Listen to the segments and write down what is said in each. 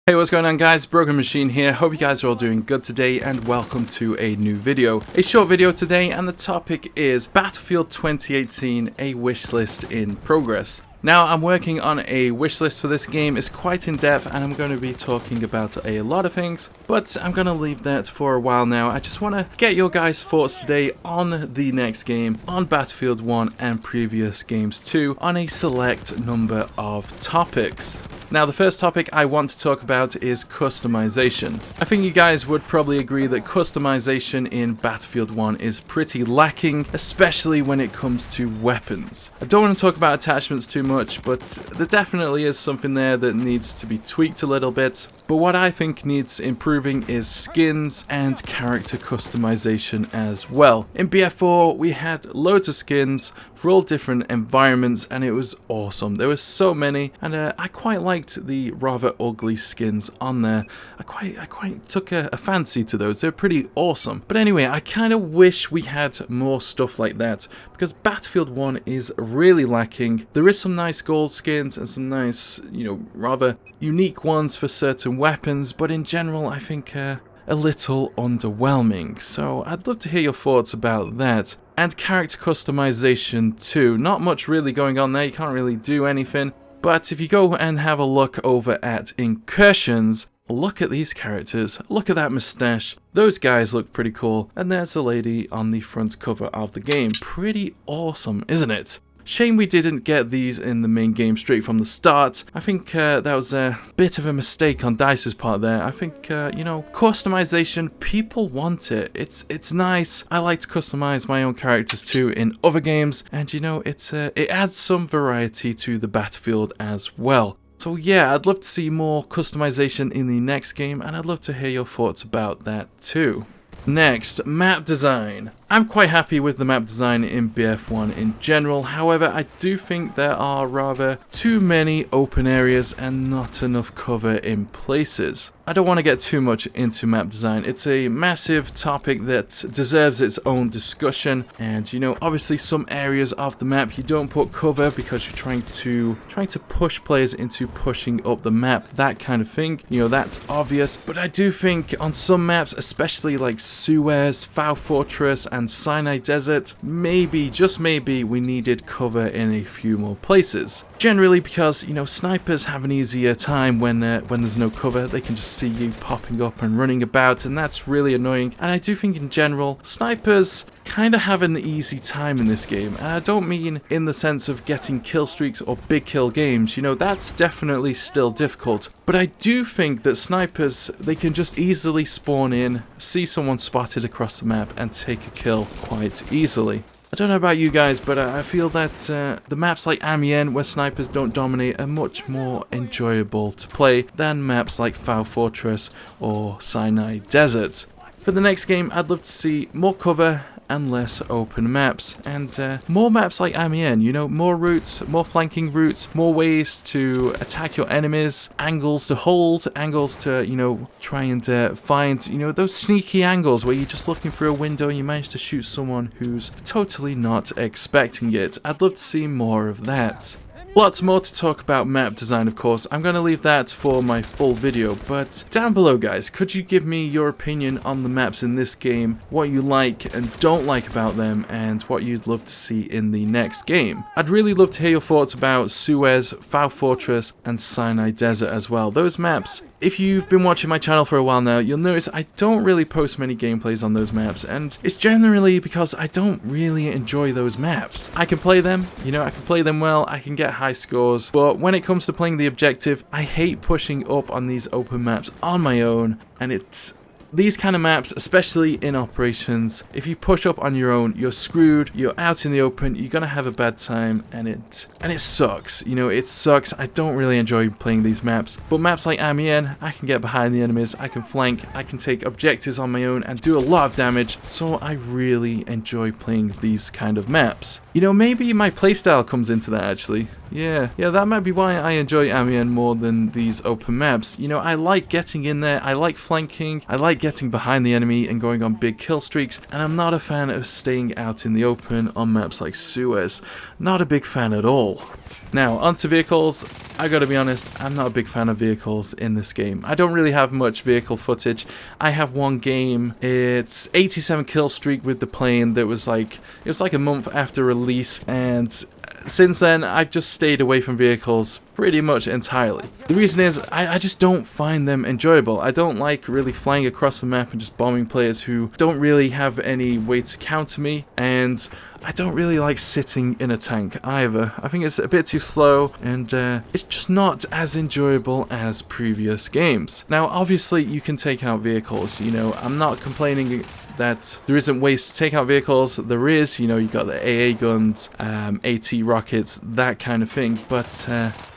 Hey, what's going on guys? Broken Machine here. Hope you guys are all doing good today and welcome to a new video. A short video today and the topic is Battlefield 2018, a wish list in progress. Now, I'm working on a wish list for this game. It's quite in depth and I'm going to be talking about a lot of things, but I'm going to leave that for a while now. I just want to get your guys' thoughts today on the next game, on Battlefield 1 and previous games too, on a select number of topics. Now, the first topic I want to talk about is customization. I think you guys would probably agree that customization in Battlefield 1 is pretty lacking, especially when it comes to weapons. I don't want to talk about attachments too much, but there definitely is something there that needs to be tweaked a little bit. But what I think needs improving is skins and character customization as well. In BF4, we had loads of skins for all different environments and it was awesome. There were so many and I quite liked the rather ugly skins on there. I quite took a fancy to those. They're pretty awesome. But anyway, I kind of wish we had more stuff like that because Battlefield 1 is really lacking. There is some nice gold skins and some nice, rather unique ones for certain weapons, but in general I think a little underwhelming. So I'd love to hear your thoughts about that. And character customization too. Not much really going on there, you can't really do anything. But if you go and have a look over at Incursions, look at these characters, look at that mustache. Those guys look pretty cool. And there's the lady on the front cover of the game. Pretty awesome, isn't it? Shame we didn't get these in the main game straight from the start. I think that was a bit of a mistake on DICE's part there. I think, customization, people want it. It's nice. I like to customize my own characters too in other games. And it adds some variety to the Battlefield as well. So yeah, I'd love to see more customization in the next game. And I'd love to hear your thoughts about that too. Next, map design. I'm quite happy with the map design in BF1 in general, however I do think there are rather too many open areas and not enough cover in places. I don't want to get too much into map design. It's a massive topic that deserves its own discussion, and obviously some areas of the map you don't put cover because you're trying to push players into pushing up the map, that kind of thing. That's obvious, but I do think on some maps, especially like Suez, Foul Fortress and Sinai Desert, maybe, just maybe, we needed cover in a few more places. Generally because, snipers have an easier time when there's no cover. They can just see you popping up and running about, and that's really annoying. And I do think in general, snipers kind of have an easy time in this game. And I don't mean in the sense of getting kill streaks or big kill games. That's definitely still difficult. But I do think that snipers, they can just easily spawn in, see someone spotted across the map, and take a kill quite easily. I don't know about you guys, but I feel that the maps like Amiens, where snipers don't dominate, are much more enjoyable to play than maps like Foul Fortress or Sinai Desert. For the next game, I'd love to see more cover and less open maps, and more maps like Amiens, more routes, more flanking routes, more ways to attack your enemies, angles to hold, angles to, try and find, those sneaky angles where you're just looking through a window and you manage to shoot someone who's totally not expecting it. I'd love to see more of that. Lots more to talk about map design, of course. I'm going to leave that for my full video, but down below, guys, could you give me your opinion on the maps in this game, what you like and don't like about them, and what you'd love to see in the next game? I'd really love to hear your thoughts about Suez, Foul Fortress, and Sinai Desert as well. Those maps, if you've been watching my channel for a while now, you'll notice I don't really post many gameplays on those maps, and it's generally because I don't really enjoy those maps. I can play them, I can play them well, I can get high scores, but when it comes to playing the objective, I hate pushing up on these open maps on my own, and it's these kind of maps, especially in operations, if you push up on your own, you're screwed, you're out in the open, you're gonna have a bad time, and it sucks, it sucks. I don't really enjoy playing these maps, but maps like Amiens, I can get behind the enemies, I can flank, I can take objectives on my own and do a lot of damage, so I really enjoy playing these kind of maps. Maybe my playstyle comes into that actually. Yeah, that might be why I enjoy Amiens more than these open maps. I like getting in there, I like flanking, I like like getting behind the enemy and going on big kill streaks, and I'm not a fan of staying out in the open on maps like Suez. Not a big fan at all. Now, onto vehicles. I gotta be honest, I'm not a big fan of vehicles in this game. I don't really have much vehicle footage. I have one game, it's 87 kill streak with the plane that was like, it was like a month after release, and since then I've just stayed away from vehicles pretty much entirely. The reason is, I just don't find them enjoyable. I don't like really flying across the map and just bombing players who don't really have any way to counter me, and I don't really like sitting in a tank either. I think it's a bit too slow, and it's just not as enjoyable as previous games. Now, obviously, you can take out vehicles, you know, I'm not complaining that there isn't ways to take out vehicles. There is, you know, you got the AA guns, AT rockets, that kind of thing, but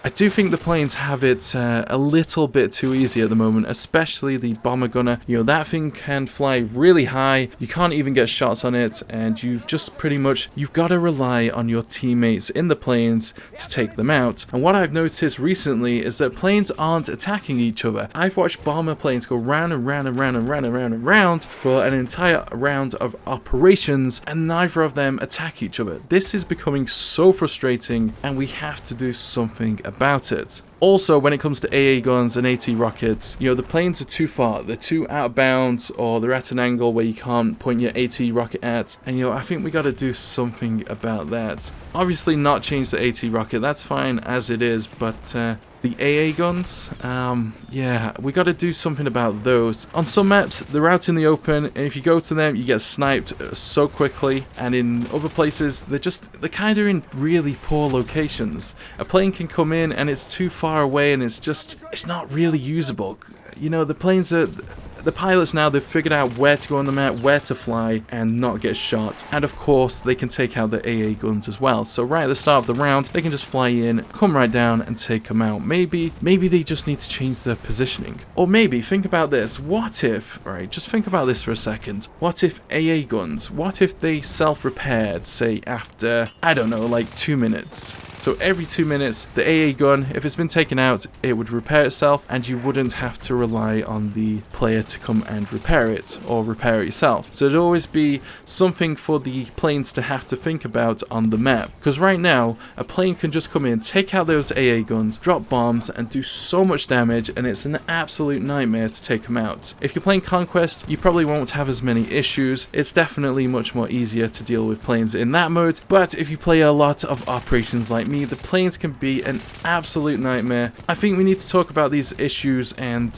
I do think the planes have it a little bit too easy at the moment, especially the bomber gunner. You know, that thing can fly really high, you can't even get shots on it, and you've just pretty much, you've got to rely on your teammates in the planes to take them out. And what I've noticed recently is that planes aren't attacking each other. I've watched bomber planes go round and round and round and round and round and round for an entire round of operations, and neither of them attack each other. This is becoming so frustrating, and we have to do something about it. Also, when it comes to AA guns and AT rockets, you know, the planes are too far, they're too out of bounds, or they're at an angle where you can't point your AT rocket at, and you know, I think we got to do something about that. Obviously not change the AT rocket, that's fine as it is, but the AA guns, yeah, we got to do something about those. On some maps, they're out in the open, and if you go to them, you get sniped so quickly, and in other places, they're kind of in really poor locations. A plane can come in, and it's too far away, and it's not really usable. You know, the pilots now, they've figured out where to go on the map, where to fly, and not get shot. And of course, they can take out the AA guns as well. So right at the start of the round, they can just fly in, come right down, and take them out. Maybe they just need to change their positioning. Or maybe, think about this, what if, right, just think about this for a second. What if AA guns, what if they self-repaired, say, after, I don't know, like 2 minutes? So every 2 minutes, the AA gun, if it's been taken out, it would repair itself, and you wouldn't have to rely on the player to come and repair it, or repair it yourself. So it'd always be something for the planes to have to think about on the map. Because right now, a plane can just come in, take out those AA guns, drop bombs, and do so much damage, and it's an absolute nightmare to take them out. If you're playing Conquest, you probably won't have as many issues. It's definitely much more easier to deal with planes in that mode, but if you play a lot of operations like me, the planes can be an absolute nightmare. I think we need to talk about these issues and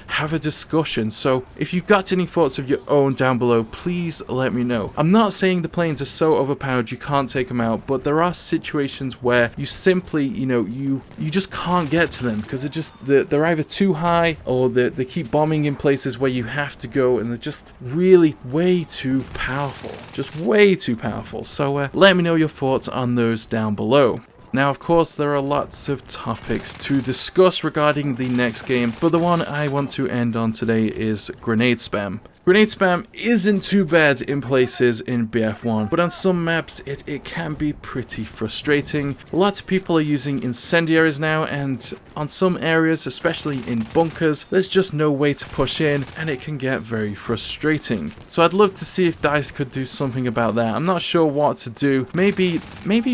have a discussion. So if you've got any thoughts of your own down below, please let me know. I'm not saying the planes are so overpowered you can't take them out, but there are situations where you simply, you know, you just can't get to them because they're either too high, or they keep bombing in places where you have to go, and they're just really way too powerful. Just way too powerful. So let me know your thoughts on those down below. Now, of course, there are lots of topics to discuss regarding the next game, but the one I want to end on today is grenade spam. Grenade spam isn't too bad in places in BF1, but on some maps it can be pretty frustrating. Lots of people are using incendiaries now, and on some areas, especially in bunkers, there's just no way to push in, and it can get very frustrating. So I'd love to see if DICE could do something about that. I'm not sure what to do. Maybe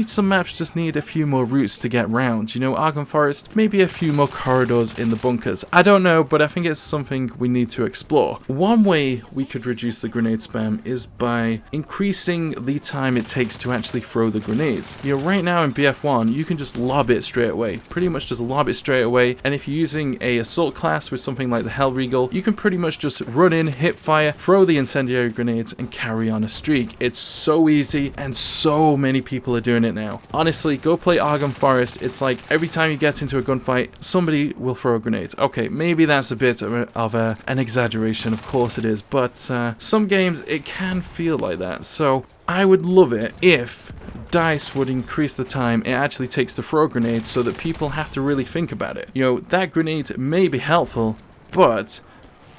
some maps just need a few more routes to get round. You know, Argonne Forest, maybe a few more corridors in the bunkers. I don't know, but I think it's something we need to explore. One way we could reduce the grenade spam is by increasing the time it takes to actually throw the grenades. You know, right now in BF1, you can just lob it straight away. Pretty much just lob it straight away, and if you're using a assault class with something like the Hellregal, you can pretty much just run in, hip fire, throw the incendiary grenades, and carry on a streak. It's so easy, and so many people are doing it now. Honestly, go play Argonne Forest. It's like every time you get into a gunfight, somebody will throw a grenade. Okay, maybe that's a bit of an exaggeration, of course it is, but some games it can feel like that. So I would love it if DICE would increase the time it actually takes to throw grenades, so that people have to really think about it. You know, that grenade may be helpful, but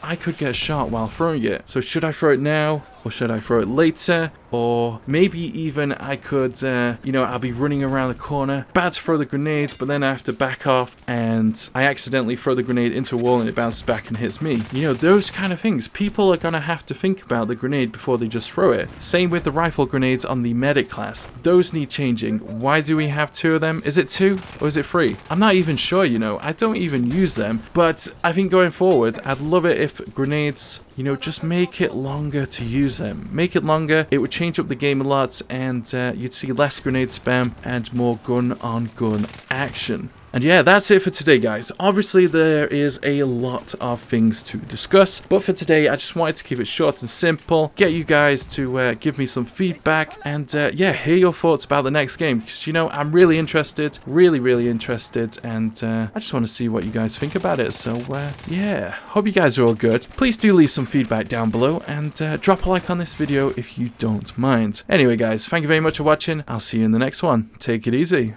I could get shot while throwing it. So should I throw it now, or should I throw it later? or maybe even I could, you know, I'll be running around the corner, about to throw the grenade, but then I have to back off and I accidentally throw the grenade into a wall and it bounces back and hits me. You know, those kind of things. People are gonna have to think about the grenade before they just throw it. Same with the rifle grenades on the medic class. Those need changing. Why do we have 2 of them? Is it 2 or is it 3? I'm not even sure, you know. I don't even use them, but I think going forward, I'd love it if grenades, you know, just make it longer to use them. Make it longer, it would change up the game a lot, and you'd see less grenade spam and more gun-on-gun action. And yeah, that's it for today, guys. Obviously, there is a lot of things to discuss, but for today, I just wanted to keep it short and simple, get you guys to give me some feedback, and yeah, hear your thoughts about the next game, because, you know, I'm really interested, really interested, and I just want to see what you guys think about it. So yeah, hope you guys are all good. Please do leave some feedback down below, and drop a like on this video if you don't mind. Anyway, guys, thank you very much for watching. I'll see you in the next one. Take it easy.